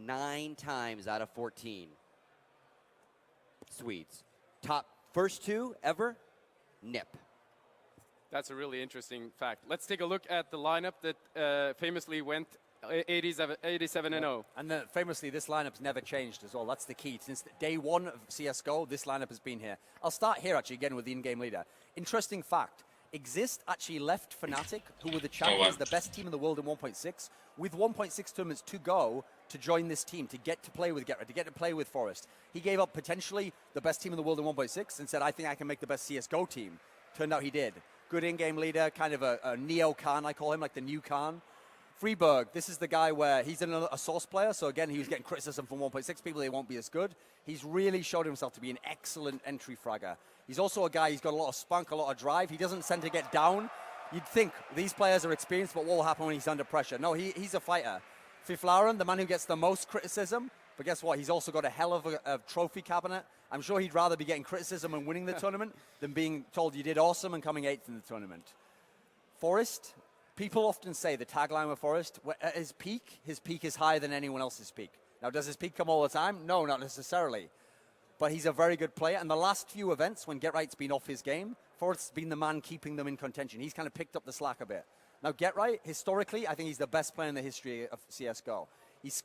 9 times out of 14. Swedes. Top first 2 ever, Nip. That's a really interesting fact. Let's take a look at the lineup that famously went 87-0. And famously, this lineup's never changed as well. That's the key. Since day 1 of CSGO, this lineup has been here. I'll start here, actually, again, with the in-game leader. Interesting fact. Exist actually left Fnatic, who were the champions, the best team in the world in 1.6, with 1.6 tournaments to go to join this team, to get to play with Get Right, to get to play with Forest. He gave up potentially the best team in the world in 1.6 and said, I think I can make the best CSGO team. Turned out he did. Good in-game leader, kind of a neo-Khan, I call him, like the new Khan. Freeberg, this is the guy where he's a source player, so again, he was getting criticism from 1.6 people, they won't be as good. He's really showed himself to be an excellent entry fragger. He's also a guy, he's got a lot of spunk, a lot of drive. He doesn't tend to get down. You'd think these players are experienced, but what will happen when he's under pressure? No, he's a fighter. Fiflaren, the man who gets the most criticism, but guess what? He's also got a hell of a trophy cabinet. I'm sure he'd rather be getting criticism and winning the tournament than being told you did awesome and coming 8th in the tournament. Forest, people often say the tagline with Forest, at his peak is higher than anyone else's peak. Now, does his peak come all the time? No, not necessarily. But he's a very good player. And the last few events, when Get Right's been off his game, Forrest's been the man keeping them in contention. He's kind of picked up the slack a bit. Now, Get Right, historically, I think he's the best player in the history of CSGO. He's